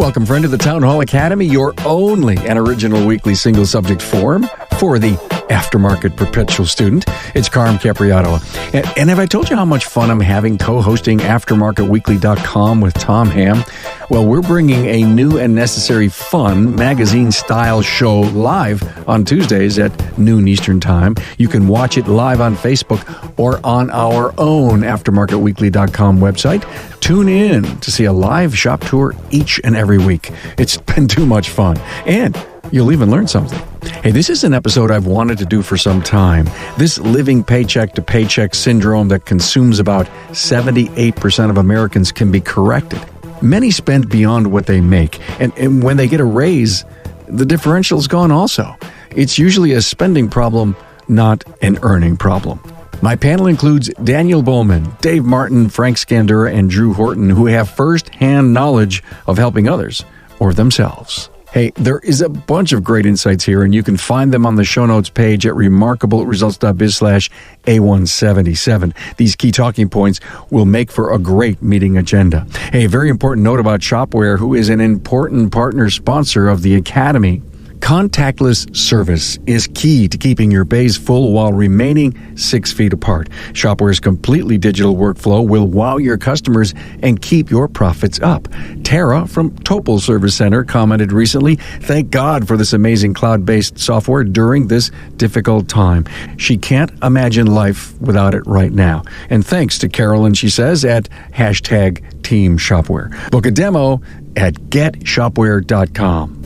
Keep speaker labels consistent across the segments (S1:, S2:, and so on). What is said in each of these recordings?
S1: Welcome, friend, to the Town Hall Academy, your only and original weekly single-subject forum for the aftermarket perpetual student. It's Qamree. And have I told you how much fun I'm having co-hosting AftermarketWeekly.com with Tom Ham? Well, we're bringing a new and necessary fun magazine-style show live on Tuesdays at noon Eastern Time. You can watch it live on Facebook or on our own AftermarketWeekly.com website. Tune in to see a live shop tour each and every week. It's been too much fun. And you'll even learn something. Hey, this is an episode I've wanted to do for some time. This living paycheck to paycheck syndrome that consumes about 78% of Americans can be corrected. Many spend beyond what they make, and when they get a raise, the differential's gone also. It's usually a spending problem, not an earning problem. My panel includes Danielle Bohlmanis, Dave Martin, Frank Scandura, and Drew Horton, who have first-hand knowledge of helping others or themselves. Hey, there is a bunch of great insights here, and you can find them on the show notes page at remarkableresults.biz/A177. These key talking points will make for a great meeting agenda. Hey, a very important note about Shopware, who is an important partner sponsor of the Academy. Contactless service is key to keeping your bays full while remaining 6 feet apart. Shopware's completely digital workflow will wow your customers and keep your profits up. Tara from Topol Service Center commented recently, "Thank God for this amazing cloud-based software during this difficult time. She can't imagine life without it right now." And thanks to Carolyn, she says, at #TeamShopware. Book a demo at getshopware.com.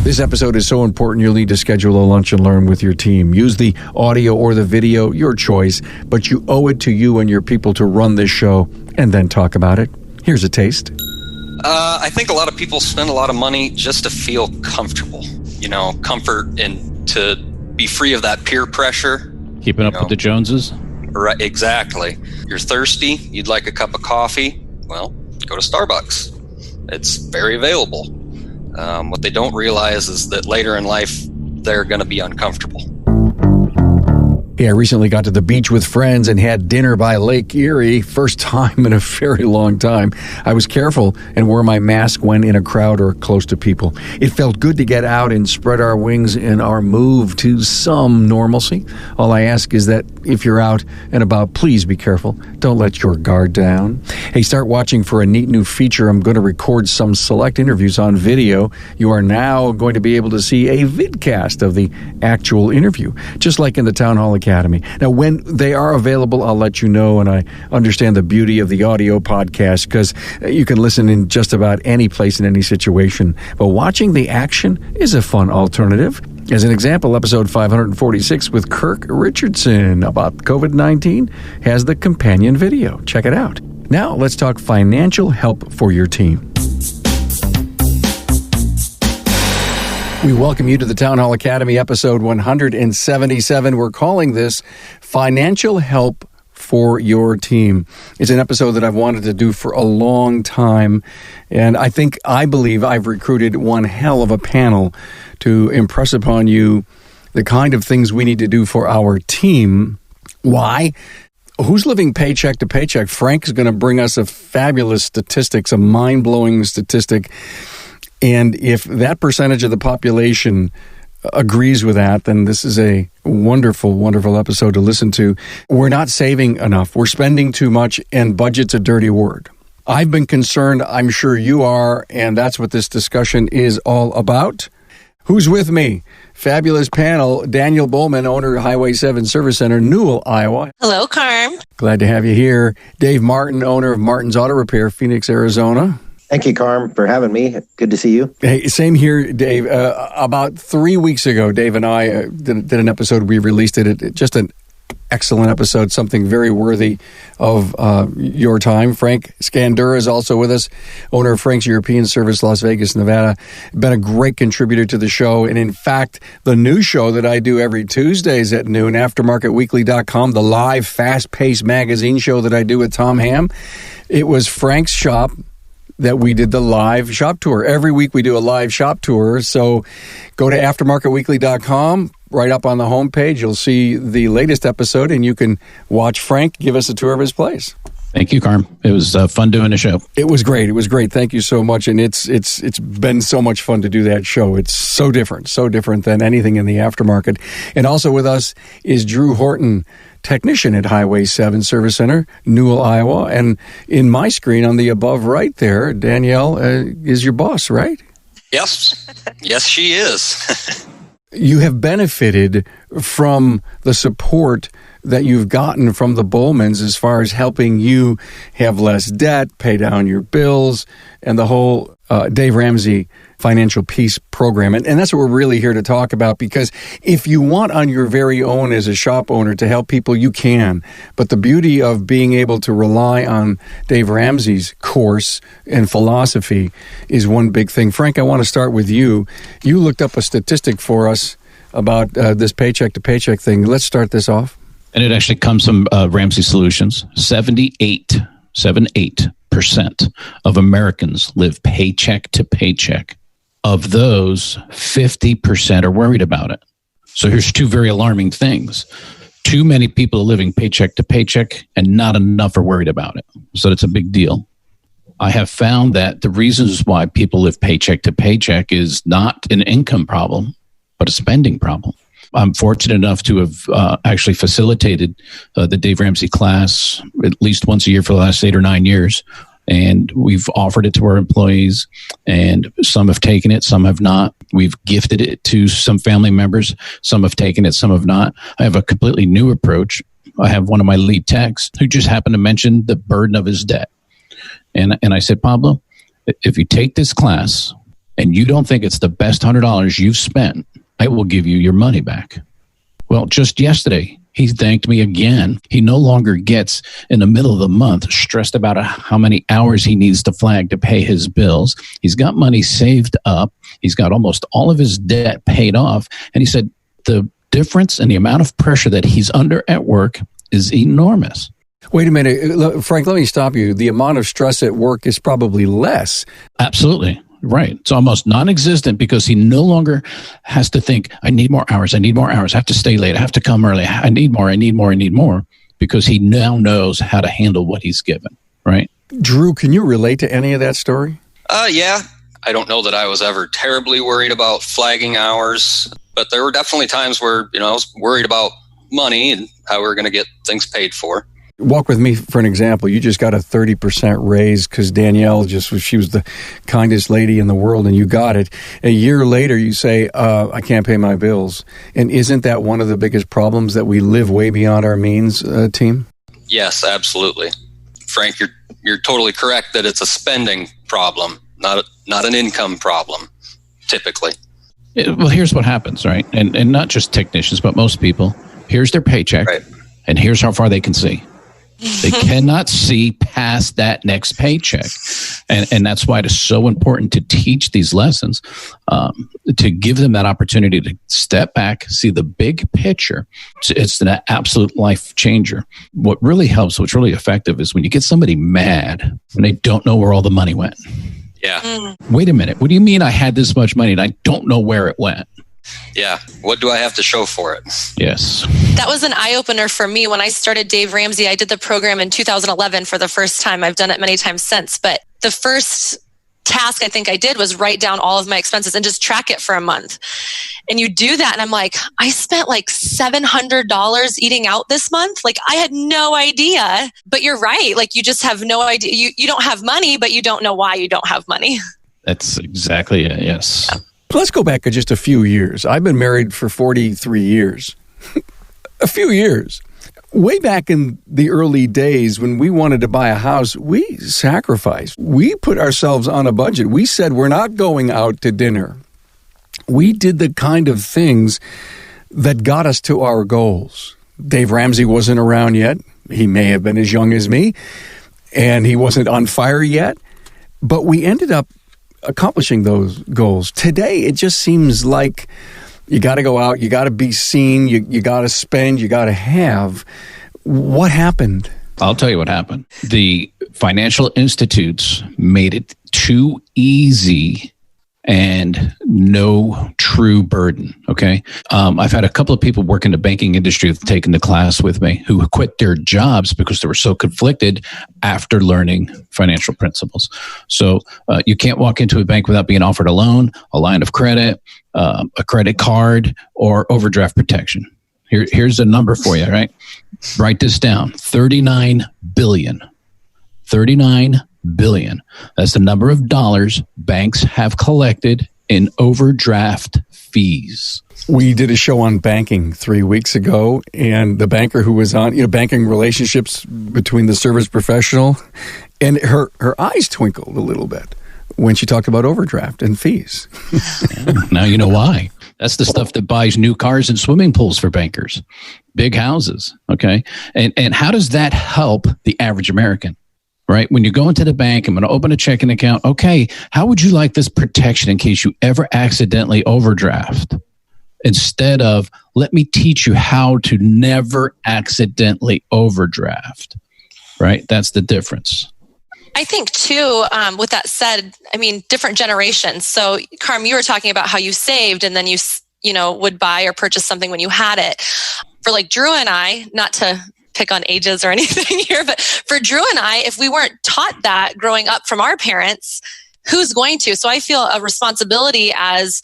S1: This episode is so important you'll need to schedule a lunch and learn with your team. Use the audio or the video, your choice, but you owe it to you and your people to run this show and then talk about it. Here's a taste.
S2: I think a lot of people spend a lot of money just to feel comfortable. Comfort and to be free of that peer pressure.
S3: Keeping up with the Joneses?
S2: Right, exactly. You're thirsty, you'd like a cup of coffee, well, go to Starbucks. It's very available. What they don't realize is that later in life, they're going to be uncomfortable.
S1: Yeah, I recently got to the beach with friends and had dinner by Lake Erie. First time in a very long time. I was careful and wore my mask when in a crowd or close to people. It felt good to get out and spread our wings in our move to some normalcy. All I ask is that if you're out and about, please be careful. Don't let your guard down. Hey, start watching for a neat new feature. I'm going to record some select interviews on video. You are now going to be able to see a vidcast of the actual interview, just like in the Town Hall Academy. Now, when they are available, I'll let you know, and I understand the beauty of the audio podcast because you can listen in just about any place in any situation. But watching the action is a fun alternative. As an example, episode 546 with Kirk Richardson about COVID-19 has the companion video. Check it out. Now, let's talk financial help for your team. We welcome you to the Town Hall Academy, episode 177. We're calling this Financial Help for Your Team. It's an episode that I've wanted to do for a long time, and I believe I've recruited one hell of a panel to impress upon you the kind of things we need to do for our team. Why? Who's living paycheck to paycheck? Frank is going to bring us a fabulous statistics, a mind-blowing statistic. And if that percentage of the population agrees with that, then this is a wonderful, wonderful episode to listen to. We're not saving enough. We're spending too much, and budget's a dirty word. I've been concerned. I'm sure you are, and that's what this discussion is all about. Who's with me? Fabulous panel. Danielle Bohlmanis, owner of Highway 7 Service Center, Newell, Iowa.
S4: Hello, Carm.
S1: Glad to have you here. Dave Martin, owner of Martin's Auto Repair, Phoenix, Arizona.
S5: Thank you, Carm, for having me. Good to see you.
S1: Hey, same here, Dave. About 3 weeks ago, Dave and I did an episode. We released it. Just an excellent episode, something very worthy of your time. Frank Scandura is also with us, owner of Frank's European Service, Las Vegas, Nevada. Been a great contributor to the show. And in fact, the new show that I do every Tuesdays at noon, AftermarketWeekly.com, the live, fast-paced magazine show that I do with Tom Ham, it was Frank's shop that we did the live shop tour. Every week we do a live shop tour. So go to aftermarketweekly.com. Right up on the homepage, you'll see the latest episode, and you can watch Frank give us a tour of his place.
S3: Thank you, Carm. It was fun doing the show.
S1: It was great. It was great. Thank you so much. And it's been so much fun to do that show. It's so different than anything in the aftermarket. And also with us is Drew Horton, technician at Highway 7 Service Center, Newell, Iowa. And in my screen on the above right there, Danielle is your boss, right?
S2: Yes. Yes, she is.
S1: You have benefited from the support that you've gotten from the Bohlmans as far as helping you have less debt, pay down your bills, and the whole Dave Ramsey Financial Peace Program. And that's what we're really here to talk about, because if you want on your very own as a shop owner to help people, you can. But the beauty of being able to rely on Dave Ramsey's course and philosophy is one big thing. Frank, I want to start with you. You looked up a statistic for us about this paycheck to paycheck thing. Let's start this off.
S3: And it actually comes from Ramsey Solutions. 78% of Americans live paycheck to paycheck. Of those, 50% are worried about it. So here's two very alarming things. Too many people are living paycheck to paycheck, and not enough are worried about it. So it's a big deal. I have found that the reasons why people live paycheck to paycheck is not an income problem, but a spending problem. I'm fortunate enough to have actually facilitated the Dave Ramsey class at least once a year for the last 8 or 9 years. And we've offered it to our employees, and some have taken it, some have not. We've gifted it to some family members. Some have taken it, some have not. I have a completely new approach. I have one of my lead techs who just happened to mention the burden of his debt. And I said, Pablo, if you take this class and you don't think it's the best $100 you've spent, I will give you your money back. Well, just yesterday, he thanked me again. He no longer gets in the middle of the month stressed about how many hours he needs to flag to pay his bills. He's got money saved up. He's got almost all of his debt paid off. And he said the difference in the amount of pressure that he's under at work is enormous.
S1: Wait a minute, Frank, let me stop you. The amount of stress at work is probably less.
S3: Absolutely. Right. It's almost non-existent because he no longer has to think, I need more hours. I have to stay late. I have to come early. I need more, because he now knows how to handle what he's given. Right.
S1: Drew, can you relate to any of that story?
S2: Yeah. I don't know that I was ever terribly worried about flagging hours, but there were definitely times where, I was worried about money and how we were going to get things paid for.
S1: Walk with me for an example. You just got a 30% raise because Danielle she was the kindest lady in the world, and you got it. A year later, you say, I can't pay my bills. And isn't that one of the biggest problems, that we live way beyond our means, team?
S2: Yes, absolutely. Frank, you're totally correct that it's a spending problem, not an income problem, typically.
S3: Well, here's what happens, right? And not just technicians, but most people. Here's their paycheck,
S2: right,
S3: and here's how far they can see. They cannot see past that next paycheck. And that's why it is so important to teach these lessons, to give them that opportunity to step back, see the big picture. It's an absolute life changer. What really helps, what's really effective, is when you get somebody mad when they don't know where all the money went.
S2: Yeah.
S3: Wait a minute. What do you mean I had this much money and I don't know where it went?
S2: Yeah. What do I have to show for it?
S3: Yes.
S4: That was an eye-opener for me when I started Dave Ramsey. I did the program in 2011 for the first time. I've done it many times since, but the first task I think I did was write down all of my expenses and just track it for a month. And you do that, and I'm like, I spent like $700 eating out this month. Like, I had no idea. But you're right. Like, you just have no idea. You don't have money, but you don't know why you don't have money.
S3: That's exactly it. Yes.
S1: Yeah. Let's go back just a few years. I've been married for 43 years. A few years. Way back in the early days when we wanted to buy a house, we sacrificed. We put ourselves on a budget. We said we're not going out to dinner. We did the kind of things that got us to our goals. Dave Ramsey wasn't around yet. He may have been as young as me, and he wasn't on fire yet. But we ended up accomplishing those goals. Today, it just seems like you got to go out, you got to be seen, you got to spend, you got to have. What happened?
S3: I'll tell you what happened. The financial institutes made it too easy and no true burden. Okay. I've had a couple of people work in the banking industry who've taken the class with me who quit their jobs because they were so conflicted after learning financial principles. So you can't walk into a bank without being offered a loan, a line of credit, a credit card, or overdraft protection. Here's a number for you, right? Write this down. 39 billion. 39 billion. That's the number of dollars banks have collected in overdraft fees.
S1: We did a show on banking 3 weeks ago, and the banker who was on, banking relationships between the service professional, and her eyes twinkled a little bit when she talked about overdraft and fees.
S3: Now you know why. That's the stuff that buys new cars and swimming pools for bankers, big houses. Okay. And how does that help the average American? Right? When you go into the bank, I'm going to open a checking account. Okay, how would you like this protection in case you ever accidentally overdraft? Instead of, let me teach you how to never accidentally overdraft. Right? That's the difference.
S4: I think too, with that said, different generations. So Carm, you were talking about how you saved and then you would buy or purchase something when you had it. For like Drew and I, not to pick on ages or anything here, but for Drew and I, if we weren't taught that growing up from our parents, who's going to? So I feel a responsibility as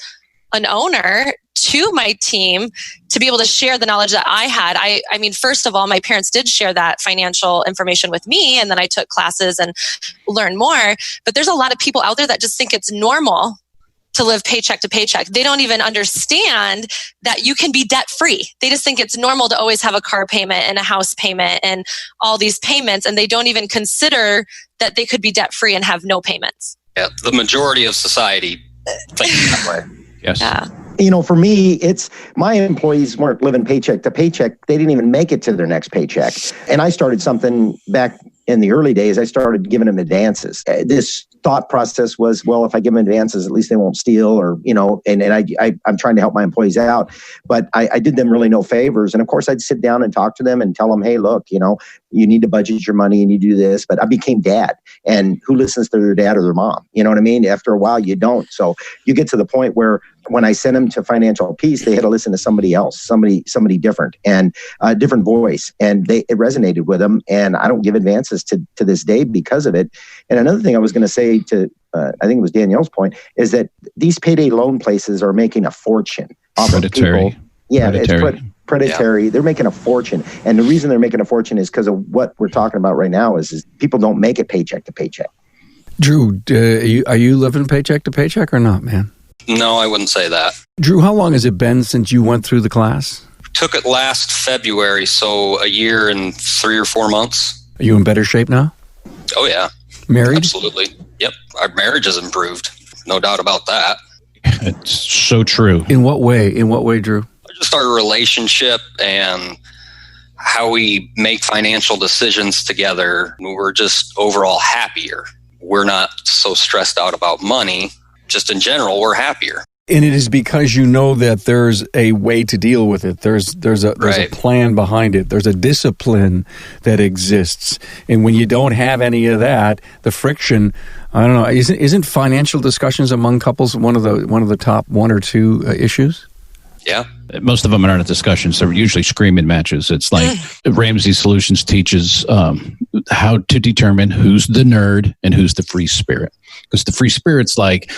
S4: an owner to my team to be able to share the knowledge that I had. I mean, first of all, my parents did share that financial information with me, and then I took classes and learned more. But there's a lot of people out there that just think it's normal to live paycheck to paycheck. They don't even understand that you can be debt free. They just think it's normal to always have a car payment and a house payment and all these payments. And they don't even consider that they could be debt free and have no payments.
S2: Yeah, the majority of society think that way.
S3: Yes.
S4: Yeah.
S5: For me, it's my employees weren't living paycheck to paycheck. They didn't even make it to their next paycheck. And I started something back in the early days. I started giving them advances. This thought process was, well, if I give them advances, at least they won't steal, or, and I'm trying to help my employees out. But I did them really no favors. And of course, I'd sit down and talk to them and tell them, hey, look, you need to budget your money and you do this. But I became dad. And who listens to their dad or their mom? You know what I mean? After a while, you don't. So you get to the point where when I sent them to Financial Peace, they had to listen to somebody else, somebody different, and a different voice. And it resonated with them. And I don't give advances to this day because of it. And another thing I was going to say to, I think it was Danielle's point, is that these payday loan places are making a fortune off of people. Yeah, predatory. It's predatory. Yeah. They're making a fortune. And the reason they're making a fortune is because of what we're talking about right now is people don't make it paycheck to paycheck.
S1: Drew, are you living paycheck to paycheck or not, man?
S2: No, I wouldn't say that.
S1: Drew, how long has it been since you went through the class?
S2: Took it last February, so a year and 3 or 4 months.
S1: Are you in better shape now?
S2: Oh, yeah.
S1: Married?
S2: Absolutely. Yep. Our marriage has improved. No doubt about that.
S3: It's so true.
S1: In what way? Drew?
S2: Just our relationship and how we make financial decisions together. We're just overall happier. We're not so stressed out about money. Just in general, we're happier.
S1: And it is because you know that there's a way to deal with it. There's a plan behind it. There's a discipline that exists. And when you don't have any of that, the friction, I don't know, isn't financial discussions among couples one of the top 1 or 2 issues?
S2: Yeah.
S3: Most of them aren't discussions. They're usually screaming matches. It's like Ramsey Solutions teaches how to determine who's the nerd and who's the free spirit. Because the free spirit's like,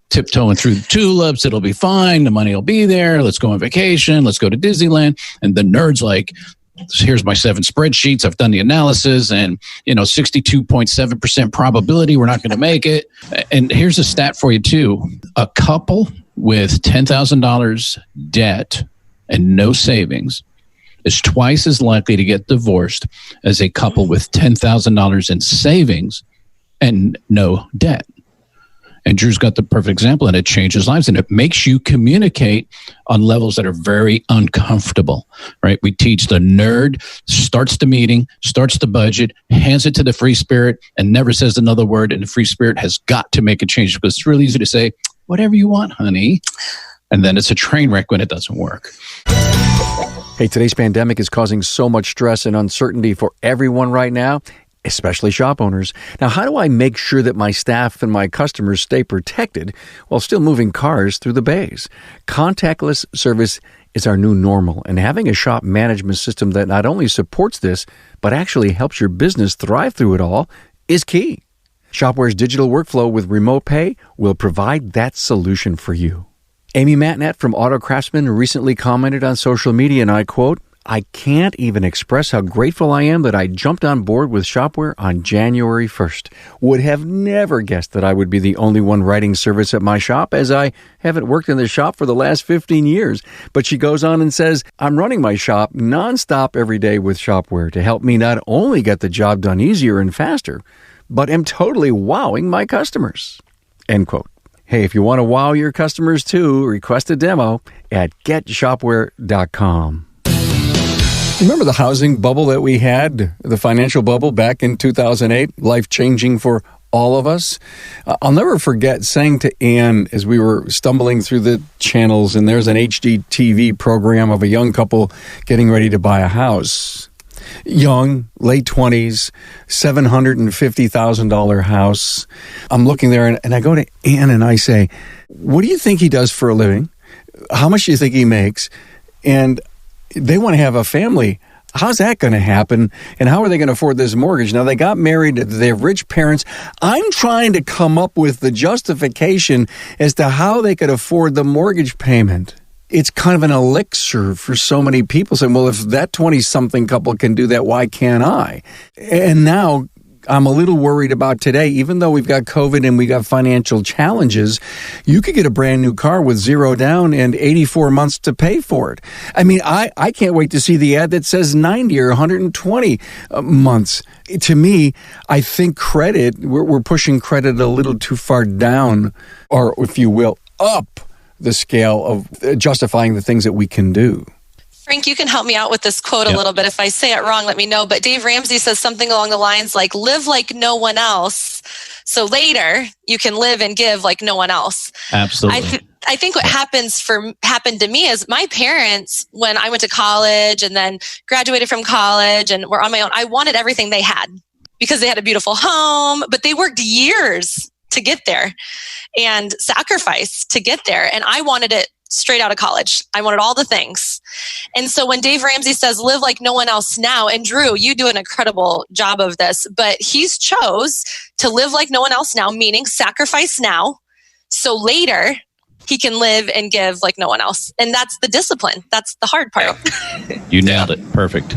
S3: tiptoeing through the tulips. It'll be fine. The money will be there. Let's go on vacation. Let's go to Disneyland. And the nerd's like, here's my 7 spreadsheets. I've done the analysis and, 62.7% probability we're not going to make it. And here's a stat for you too. A couple with $10,000 debt and no savings is twice as likely to get divorced as a couple with $10,000 in savings and no debt. And Drew's got the perfect example, and it changes lives, and it makes you communicate on levels that are very uncomfortable, right? We teach the nerd starts the meeting, starts the budget, hands it to the free spirit, and never says another word, and the free spirit has got to make a change because it's really easy to say, whatever you want, honey. And then it's a train wreck when it doesn't work.
S1: Hey, today's pandemic is causing so much stress and uncertainty for everyone right now. especially shop owners. Now, how do I make sure that my staff and my customers stay protected while still moving cars through the bays? Contactless service is our new normal, and having a shop management system that not only supports this, but actually helps your business thrive through it all is key. Shopware's digital workflow with Remote Pay will provide that solution for you. Amy Matnett from Auto Craftsman recently commented on social media, and I quote, "I can't even express how grateful I am that I jumped on board with Shopware on January 1st. Would have never guessed that I would be the only one writing service at my shop, as I haven't worked in the shop for the last 15 years. But she goes on and says, I'm running my shop nonstop every day with Shopware to help me not only get the job done easier and faster, but am totally wowing my customers." End quote. Hey, if you want to wow your customers too, request a demo at getshopware.com. Remember the housing bubble that we had, the financial bubble back in 2008, life-changing for all of us? I'll never forget saying to Ann as we were stumbling through the channels, and there's an HGTV program of a young couple getting ready to buy a house. Young, late 20s, $750,000 house. I'm looking there and I go to Ann and I say, "What do you think he does for a living? How much do you think he makes? And they want to have a family. How's that going to happen? And how are they going to afford this mortgage?" Now, they got married. They have rich parents. I'm trying to come up with the justification as to how they could afford the mortgage payment. It's kind of an elixir for so many people saying, well, if that 20-something couple can do that, why can't I? And now I'm a little worried about today, even though we've got COVID and we got financial challenges, you could get a brand new car with zero down and 84 months to pay for it. I mean, I can't wait to see the ad that says 90 or 120 months. To me, I think credit, we're pushing credit a little too far down, or if you will, up the scale of justifying the things that we can do.
S4: Frank, you can help me out with this quote a little bit. If I say it wrong, let me know. But Dave Ramsey says something along the lines like, live like no one else, so later you can live and give like no one else.
S3: Absolutely.
S4: I think what happened to me is my parents, when I went to college and then graduated from college and were on my own, I wanted everything they had because they had a beautiful home, but they worked years to get there and sacrifice to get there. And I wanted it straight out of college. I wanted all the things. And so when Dave Ramsey says, live like no one else now, and Drew, you do an incredible job of this, but he's chose to live like no one else now, meaning sacrifice now, so later he can live and give like no one else. And that's the discipline. That's the hard part.
S3: You nailed it. Perfect.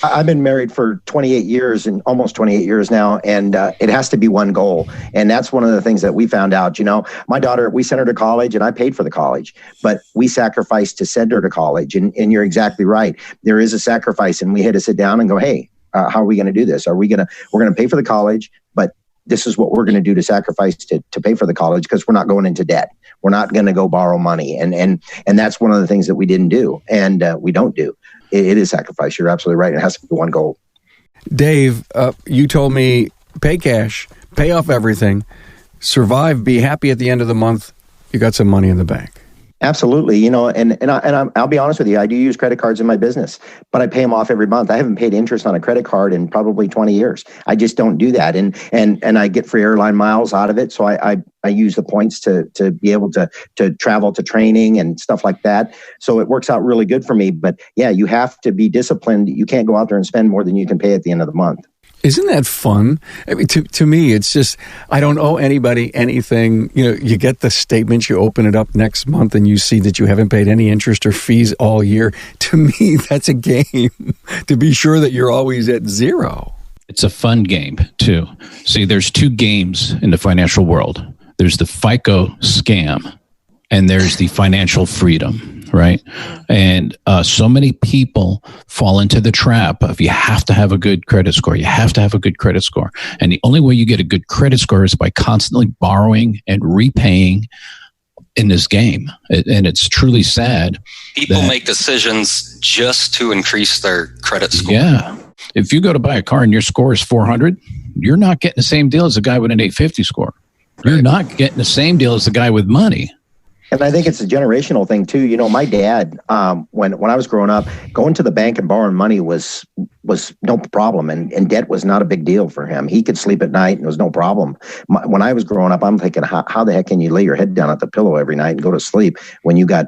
S5: I've been married for 28 years and almost 28 years now, and it has to be one goal. And that's one of the things that we found out. You know, my daughter, we sent her to college and I paid for the college, but we sacrificed to send her to college. And you're exactly right. There is a sacrifice, and we had to sit down and go, hey, how are we going to do this? We're going to pay for the college, but this is what we're going to do to sacrifice to pay for the college, because we're not going into debt. We're not going to go borrow money. And that's one of the things that we didn't do, and we don't do. It is sacrifice. You're absolutely right. It has to be one goal.
S1: Dave, you told me pay cash, pay off everything, survive, be happy at the end of the month. You got some money in the bank.
S5: Absolutely. You know, and I'll be honest with you, I do use credit cards in my business, but I pay them off every month. I haven't paid interest on a credit card in probably 20 years. I just don't do that. And I get free airline miles out of it. So I use the points to be able to travel to training and stuff like that. So it works out really good for me. But yeah, you have to be disciplined. You can't go out there and spend more than you can pay at the end of the month.
S1: Isn't that fun? I mean, to me, it's just, I don't owe anybody anything. You know, you get the statement, you open it up next month and you see that you haven't paid any interest or fees all year. To me, that's a game to be sure that you're always at zero.
S3: It's a fun game, too. See, there's two games in the financial world. There's the FICO scam and there's the financial freedom, right? And so many people fall into the trap of you have to have a good credit score. You have to have a good credit score. And the only way you get a good credit score is by constantly borrowing and repaying in this game. And it's truly sad.
S2: People make decisions just to increase their credit score.
S3: Yeah. If you go to buy a car and your score is 400, you're not getting the same deal as a guy with an 850 score. You're not getting the same deal as the guy with money.
S5: And I think it's a generational thing too. You know, my dad, when I was growing up, going to the bank and borrowing money was no problem, and debt was not a big deal for him. He could sleep at night and it was no problem. When I was growing up, I'm thinking, how the heck can you lay your head down at the pillow every night and go to sleep when you got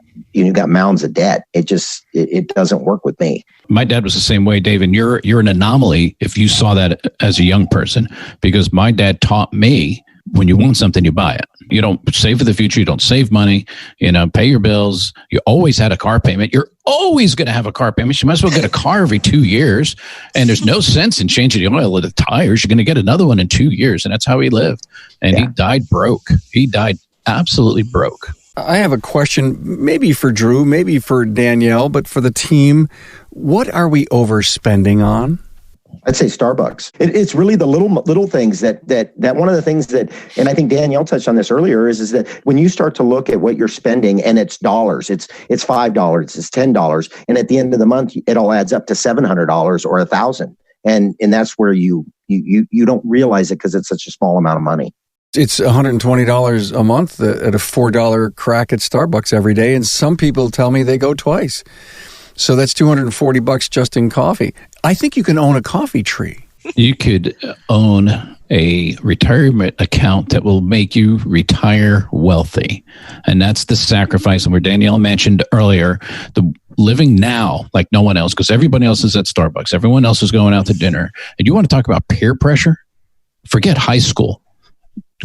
S5: mounds of debt? It doesn't work with me.
S3: My dad was the same way, Dave, and you're an anomaly if you saw that as a young person, because my dad taught me, when you want something, you buy it. You don't save for the future. You don't save money. Pay your bills. You always had a car payment. You're always going to have a car payment. You might as well get a car every 2 years. And there's no sense in changing the oil of the tires. You're going to get another one in 2 years. And that's how he lived. And he died broke. He died absolutely broke.
S1: I have a question, maybe for Drew, maybe for Danielle, but for the team. What are we overspending on?
S5: I'd say Starbucks. It's really the little things that one of the things that, and I think Danielle touched on this earlier, is that when you start to look at what you're spending and it's dollars, it's $5, it's $10, and at the end of the month it all adds up to $700 or $1,000, and that's where you don't realize it because it's such a small amount of money.
S1: It's $120 a month at a $4 crack at Starbucks every day, and some people tell me they go twice. So that's $240 just in coffee. I think you can own a coffee tree.
S3: You could own a retirement account that will make you retire wealthy. And that's the sacrifice. And where Danielle mentioned earlier, the living now like no one else, because everybody else is at Starbucks. Everyone else is going out to dinner. And you want to talk about peer pressure? Forget high school.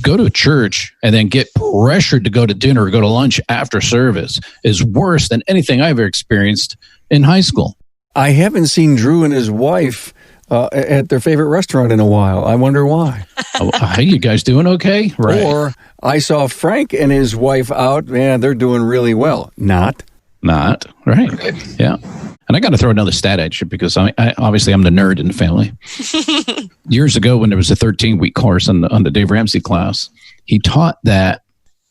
S3: Go to a church and then get pressured to go to dinner or go to lunch after service is worse than anything I've ever experienced in high school.
S1: I haven't seen Drew and his wife at their favorite restaurant in a while. I wonder why.
S3: Hey, you guys doing okay?
S1: Right. Or I saw Frank and his wife out. Man, they're doing really well. Not. Right. Yeah. And I got to throw another stat at you because I obviously I'm the nerd in the family. Years ago, when there was a 13-week course on the Dave Ramsey class, he taught that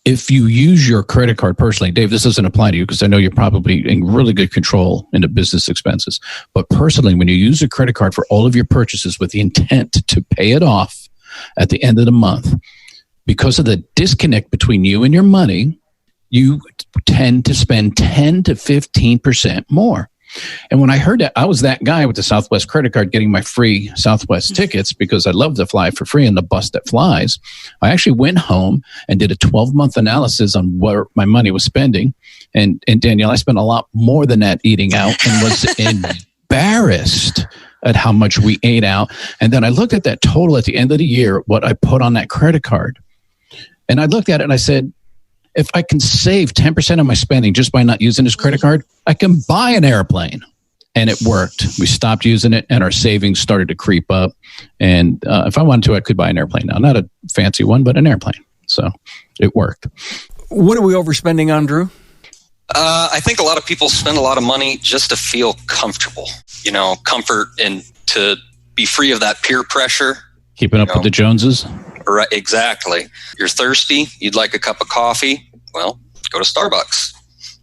S1: if you use your credit card personally, Dave, this doesn't apply to you because I know you're probably in really good control into business expenses. But personally, when you use a credit card for all of your purchases with the intent to pay it off at the end of the month, because of the disconnect between you and your money, you tend to spend 10 to 15% more. And when I heard that, I was that guy with the Southwest credit card getting my free Southwest tickets because I love to fly for free on the bus that flies. I actually went home and did a 12-month analysis on where my money was spending. And Danielle, I spent a lot more than that eating out and was embarrassed at how much we ate out. And then I looked at that total at the end of the year, what I put on that credit card. And I looked at it and I said, if I can save 10% of my spending just by not using this credit card, I can buy an airplane. And it worked. We stopped using it and our savings started to creep up. And if I wanted to, I could buy an airplane now. Not a fancy one, but an airplane. So it worked. What are we overspending on, Drew?
S2: I think a lot of people spend a lot of money just to feel comfortable, comfort and to be free of that peer pressure.
S3: Keeping up with the Joneses.
S2: Right, exactly. You're thirsty, you'd like a cup of coffee, well, go to Starbucks.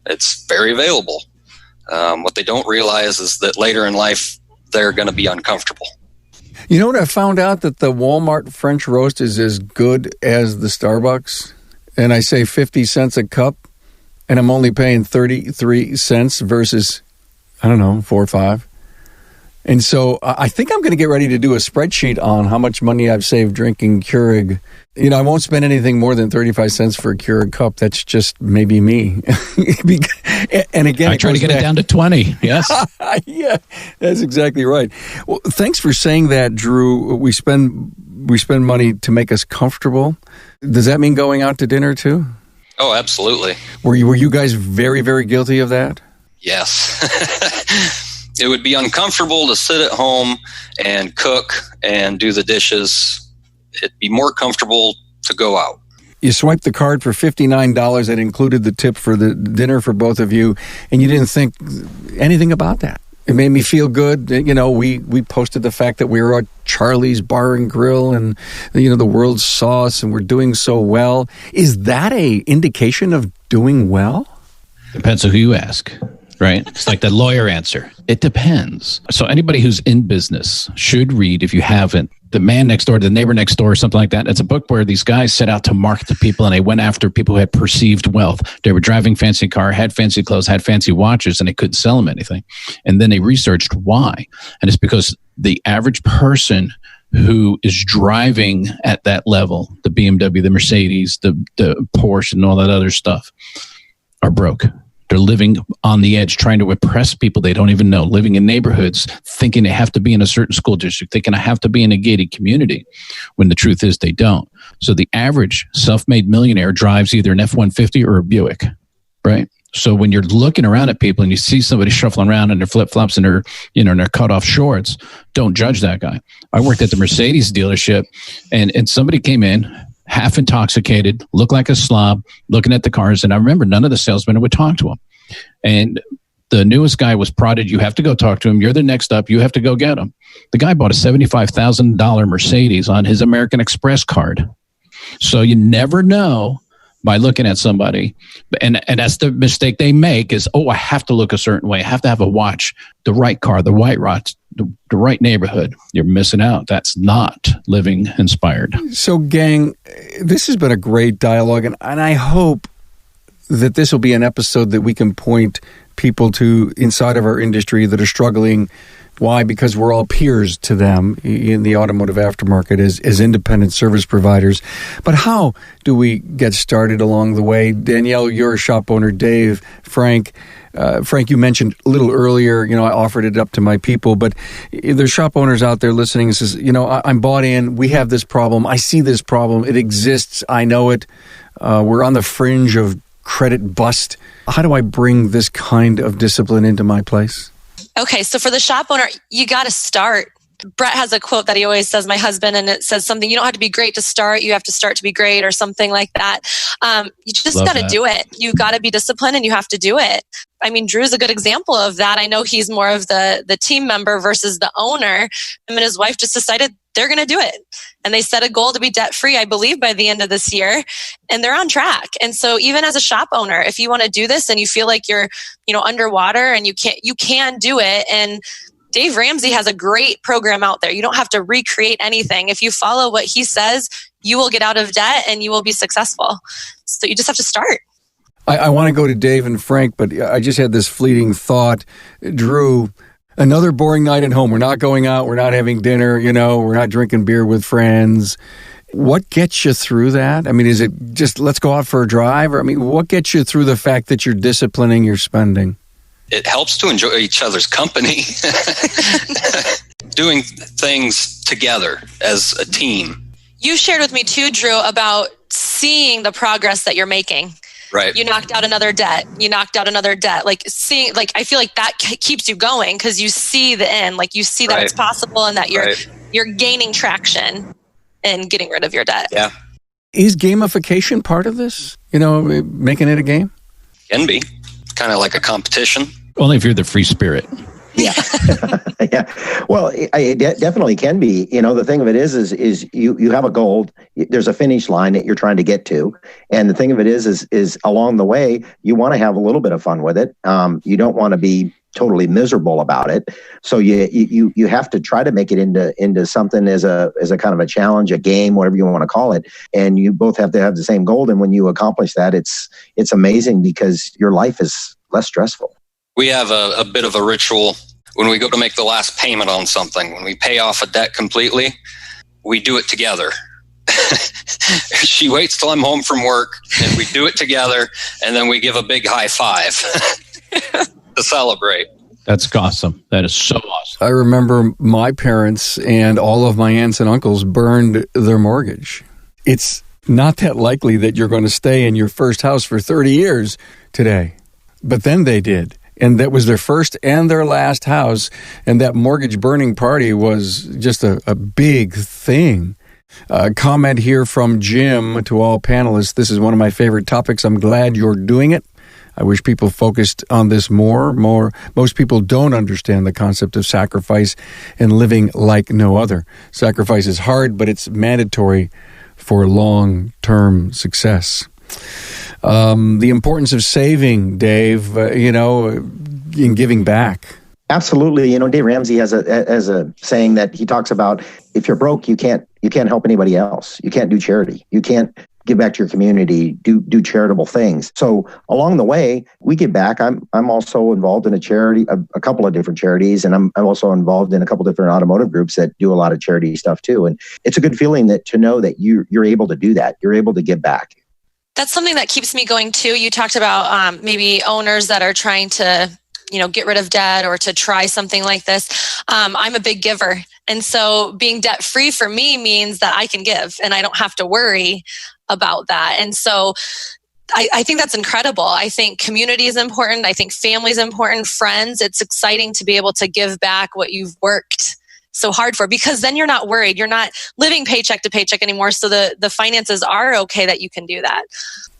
S2: It's very available. What they don't realize is that later in life, they're going to be uncomfortable.
S1: You know what? I found out that the Walmart French roast is as good as the Starbucks. And I say 50 cents a cup, and I'm only paying 33 cents versus, 4 or 5. And so I think I'm going to get ready to do a spreadsheet on how much money I've saved drinking Keurig. I won't spend anything more than 35 cents for a Keurig cup. That's just maybe me. And again,
S3: I try to get it down to 20. Yes.
S1: Yeah, that's exactly right. Well, thanks for saying that, Drew. We spend money to make us comfortable. Does that mean going out to dinner too?
S2: Oh, absolutely.
S1: Were you guys very, very guilty of that?
S2: Yes. It would be uncomfortable to sit at home and cook and do the dishes. It'd be more comfortable to go out.
S1: You swiped the card for $59 that included the tip for the dinner for both of you, and you didn't think anything about that. It made me feel good. We posted the fact that we were at Charlie's Bar and Grill and, the world saw us and we're doing so well. Is that a indication of doing well?
S3: Depends on who you ask. right? It's like the lawyer answer. It depends. So anybody who's in business should read, if you haven't, The Man Next Door, The Neighbor Next Door, or something like that. It's a book where these guys set out to market to people, and they went after people who had perceived wealth. They were driving fancy car, had fancy clothes, had fancy watches, and they couldn't sell them anything. And then they researched why. And it's because the average person who is driving at that level, the BMW, the Mercedes, the Porsche, and all that other stuff, are broke. They're living on the edge, trying to impress people they don't even know, living in neighborhoods, thinking they have to be in a certain school district, thinking I have to be in a gated community, when the truth is they don't. So the average self-made millionaire drives either an F-150 or a Buick, right? So when you're looking around at people and you see somebody shuffling around in their flip-flops and their, and their cut-off shorts, don't judge that guy. I worked at the Mercedes dealership, and somebody came in, half intoxicated, looked like a slob, looking at the cars. And I remember none of the salesmen would talk to him. And the newest guy was prodded, you have to go talk to him. You're the next up. You have to go get him. The guy bought a $75,000 Mercedes on his American Express card. So you never know by looking at somebody. And that's the mistake they make is, I have to look a certain way. I have to have a watch, the right car, the white rod, the right neighborhood. You're missing out. That's not living inspired.
S1: So, gang, this has been a great dialogue, and I hope that this will be an episode that we can point people to inside of our industry that are struggling. Why? Because we're all peers to them in the automotive aftermarket as independent service providers. But how do we get started along the way? Danielle, you're a shop owner. Dave, Frank, you mentioned a little earlier, I offered it up to my people, but there's shop owners out there listening and says, I'm bought in. We have this problem. I see this problem. It exists. I know it. We're on the fringe of credit bust. How do I bring this kind of discipline into my place?
S4: Okay, so for the shop owner, you got to start. Brett has a quote that he always says, my husband, and it says something, you don't have to be great to start, you have to start to be great, or something like that. You just got to do it. You got to be disciplined and you have to do it. I mean, Drew's a good example of that. I know he's more of the team member versus the owner. Him and his wife just decided they're going to do it. And they set a goal to be debt free, I believe, by the end of this year. And they're on track. And so even as a shop owner, if you want to do this and you feel like you're, underwater and you can do it. And Dave Ramsey has a great program out there. You don't have to recreate anything. If you follow what he says, you will get out of debt and you will be successful. So you just have to start.
S1: I want to go to Dave and Frank, but I just had this fleeting thought. Drew, another boring night at home. We're not going out. We're not having dinner. We're not drinking beer with friends. What gets you through that? I mean, is it just let's go out for a drive? Or, what gets you through the fact that you're disciplining your spending?
S2: It helps to enjoy each other's company. Doing things together as a team.
S4: You shared with me too, Drew, about seeing the progress that you're making.
S2: Right.
S4: You knocked out another debt. Like I feel like that keeps you going because you see the end. Like you see that it's possible and that you're gaining traction and getting rid of your debt.
S2: Yeah.
S1: Is gamification part of this? Making it a game?
S2: Can be. Kind of like a competition.
S3: Only if you're the free spirit.
S5: Yeah. Yeah. Well, it definitely can be. The thing of it is you have a goal. There's a finish line that you're trying to get to. And the thing of it is along the way, you want to have a little bit of fun with it. You don't want to be totally miserable about it. So you have to try to make it into something as a kind of a challenge, a game, whatever you want to call it. And you both have to have the same goal. And when you accomplish that, it's amazing because your life is less stressful.
S2: We have a bit of a ritual when we go to make the last payment on something. When we pay off a debt completely, we do it together. She waits till I'm home from work and we do it together, and then we give a big high five to celebrate.
S3: That's awesome. That is so awesome.
S1: I remember my parents and all of my aunts and uncles burned their mortgage. It's not that likely that you're going to stay in your first house for 30 years today. But then they did. And that was their first and their last house. And that mortgage burning party was just a big thing. Comment here from Jim to all panelists. This is one of my favorite topics. I'm glad you're doing it. I wish people focused on this more. Most people don't understand the concept of sacrifice and living like no other. Sacrifice is hard, but it's mandatory for long-term success. The importance of saving, Dave, in giving back?
S5: Absolutely. Dave Ramsey has a saying that he talks about: if you're broke, you can't help anybody else. You can't do charity. You can't give back to your community, do charitable things. So along the way, we give back. I'm also involved in a charity, a couple of different charities, and I'm also involved in a couple of different automotive groups that do a lot of charity stuff too. And it's a good feeling to know that you're able to do that. You're able to give back.
S4: That's something that keeps me going too. You talked about maybe owners that are trying to get rid of debt or to try something like this. I'm a big giver. And so being debt free for me means that I can give and I don't have to worry about that. And so I think that's incredible. I think community is important. I think family is important, friends. It's exciting to be able to give back what you've worked so hard for, because then you're not worried. You're not living paycheck to paycheck anymore. So the finances are okay that you can do that.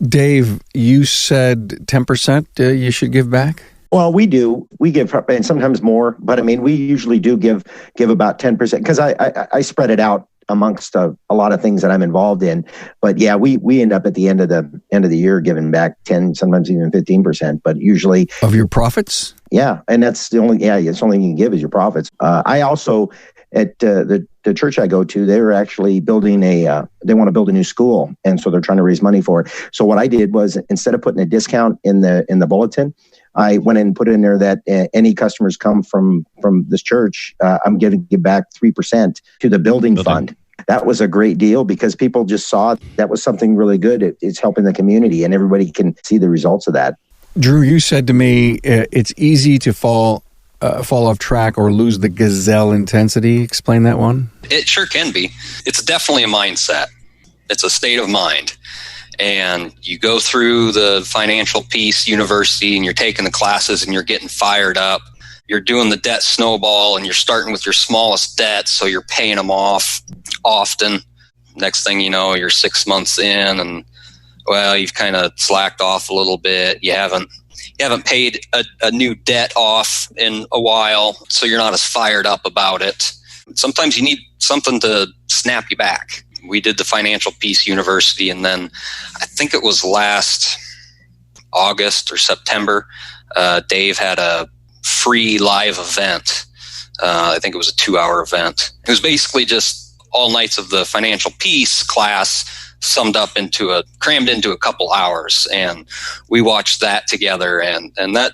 S4: Dave,
S1: you said 10% you should give back?
S5: Well, we do. We give, and sometimes more, but we usually do give about 10% because I spread it out amongst a lot of things that I'm involved in. But yeah, we end up at the end of the year giving back 10, sometimes even 15%, but usually
S1: of your profits.
S5: Yeah, and that's the only thing you can give is your profits. I also at the church I go to, they're actually building they want to build a new school, and so they're trying to raise money for it. So what I did was, instead of putting a discount in the bulletin, I went in and put in there that any customers come from this church, I'm going to give back 3% to the building fund. That was a great deal because people just saw that was something really good. It's helping the community, and everybody can see the results of that.
S1: Drew, you said to me, it's easy to fall off track or lose the gazelle intensity. Explain that one.
S2: It sure can be. It's definitely a mindset. It's a state of mind. And you go through the Financial Peace University and you're taking the classes and you're getting fired up. You're doing the debt snowball and you're starting with your smallest debt, so you're paying them off often. Next thing you know, you're 6 months in and, well, you've kind of slacked off a little bit. You haven't paid a new debt off in a while, so you're not as fired up about it. Sometimes you need something to snap you back. We did the Financial Peace University, and then I think it was last August or September, Dave had a free live event. I think it was a 2-hour event. It was basically just all nights of the Financial Peace class crammed into a couple hours, and we watched that together, and that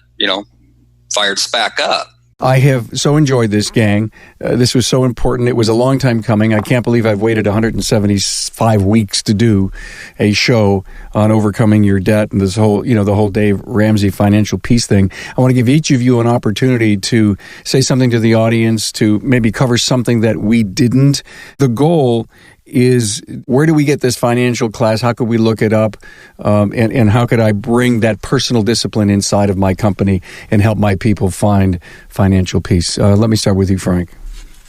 S2: fired us back up.
S1: I have so enjoyed this, gang. This was so important. It was a long time coming. I can't believe I've waited 175 weeks to do a show on overcoming your debt and this whole, the whole Dave Ramsey financial peace thing. I want to give each of you an opportunity to say something to the audience, to maybe cover something that we didn't. The goal is, where do we get this financial class? How could we look it up? And how could I bring that personal discipline inside of my company and help my people find financial peace? Let me start with you, Frank.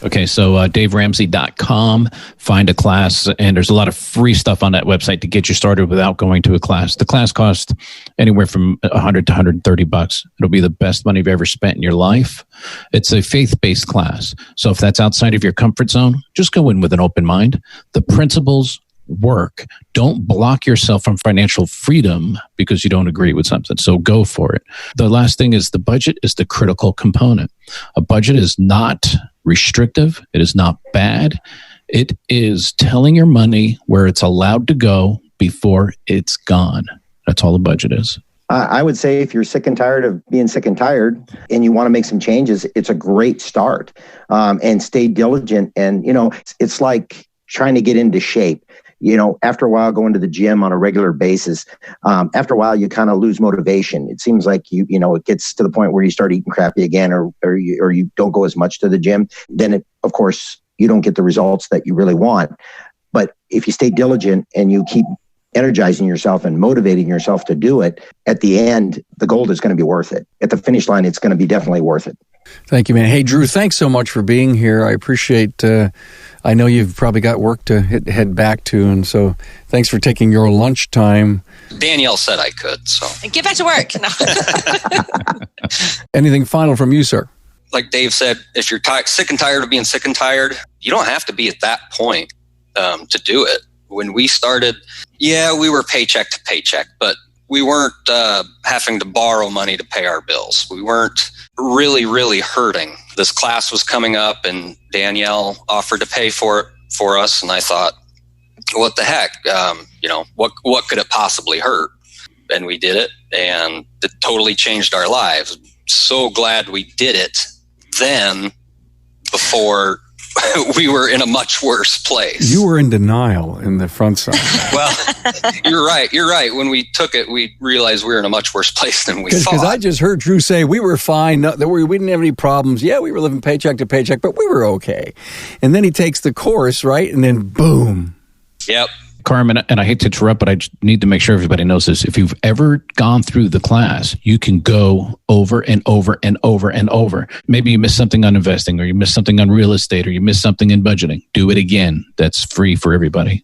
S3: Okay, so DaveRamsey.com, find a class, and there's a lot of free stuff on that website to get you started without going to a class. The class costs anywhere from $100 to $130. It'll be the best money you've ever spent in your life. It's a faith-based class. So if that's outside of your comfort zone, just go in with an open mind. The principles work. Don't block yourself from financial freedom because you don't agree with something. So go for it. The last thing is, the budget is the critical component. A budget is not restrictive. It is not bad. It is telling your money where it's allowed to go before it's gone. That's all a budget is.
S5: I would say if you're sick and tired of being sick and tired and you want to make some changes, it's a great start. And stay diligent. And, it's like trying to get into shape. After a while, going to the gym on a regular basis, after a while, you kind of lose motivation. It seems like it gets to the point where you start eating crappy again, or you don't go as much to the gym. Then, of course, you don't get the results that you really want. But if you stay diligent and you keep energizing yourself and motivating yourself to do it, at the end, the gold is going to be worth it. At the finish line, it's going to be definitely worth it.
S1: Thank you, man. Hey, Drew, thanks so much for being here. I appreciate, I know you've probably got work to head back to, and so thanks for taking your lunch time.
S2: Danielle said I could, so.
S4: Get back to work. No.
S1: Anything final from you, sir?
S2: Like Dave said, if you're sick and tired of being sick and tired, you don't have to be at that point to do it. When we started, we were paycheck to paycheck, but we weren't having to borrow money to pay our bills. We weren't really, really hurting. This class was coming up, and Danielle offered to pay for it for us. And I thought, what the heck? What could it possibly hurt? And we did it, and it totally changed our lives. So glad we did it then before we were in a much worse place.
S1: You were in denial in the front side.
S2: Well, you're right. When we took it, we realized we were in a much worse place than we thought.
S1: Because I just heard Drew say we were fine. We didn't have any problems. Yeah, we were living paycheck to paycheck, but we were okay. And then he takes the course, right? And then boom.
S2: Yep.
S3: Carmen, and I hate to interrupt, but I just need to make sure everybody knows this. If you've ever gone through the class, you can go over and over and over and over. Maybe you missed something on investing, or you missed something on real estate, or you missed something in budgeting. Do it again. That's free for everybody.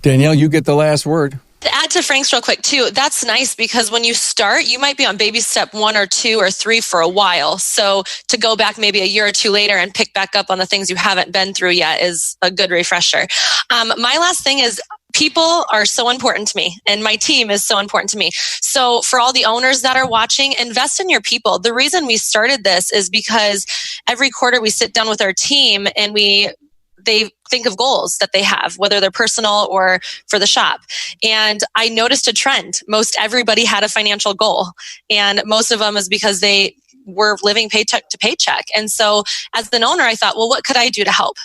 S1: Danielle, you get the last word.
S4: To add to Frank's real quick too, that's nice because when you start, you might be on baby step 1 or 2 or 3 for a while. So to go back maybe a year or 2 later and pick back up on the things you haven't been through yet is a good refresher. My last thing is, people are so important to me, and my team is so important to me. So for all the owners that are watching, invest in your people. The reason we started this is because every quarter we sit down with our team and they think of goals that they have, whether they're personal or for the shop. And I noticed a trend. Most everybody had a financial goal, and most of them is because they were living paycheck to paycheck. And so as an owner, I thought, well, what could I do to help?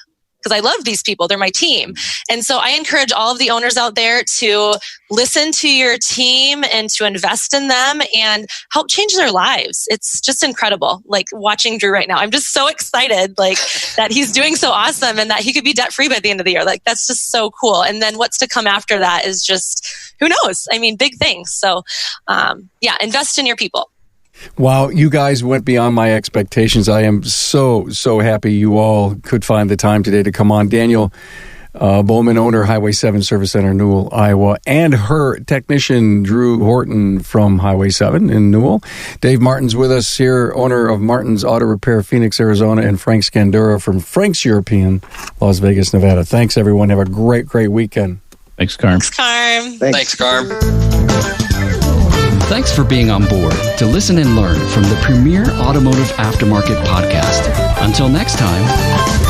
S4: Because I love these people. They're my team. And so I encourage all of the owners out there to listen to your team and to invest in them and help change their lives. It's just incredible. Like watching Drew right now, I'm just so excited that he's doing so awesome and that he could be debt free by the end of the year. Like that's just so cool. And then what's to come after that is just, who knows? I mean, big things. So invest in your people.
S1: Wow, you guys went beyond my expectations. I am so happy you all could find the time today to come on. Danielle Bohlmanis, owner, Highway 7 Service Center, Newell, Iowa, and her technician, Drew Horton from Highway 7 in Newell. Dave Martin's with us here, owner of Martin's Auto Repair, Phoenix, Arizona, and Frank Scandura from Frank's European, Las Vegas, Nevada. Thanks, everyone. Have a great weekend.
S3: Thanks, Carm.
S4: Thanks, Carm.
S2: Thanks, Carm.
S6: Thanks for being on board to listen and learn from the premier automotive aftermarket podcast. Until next time.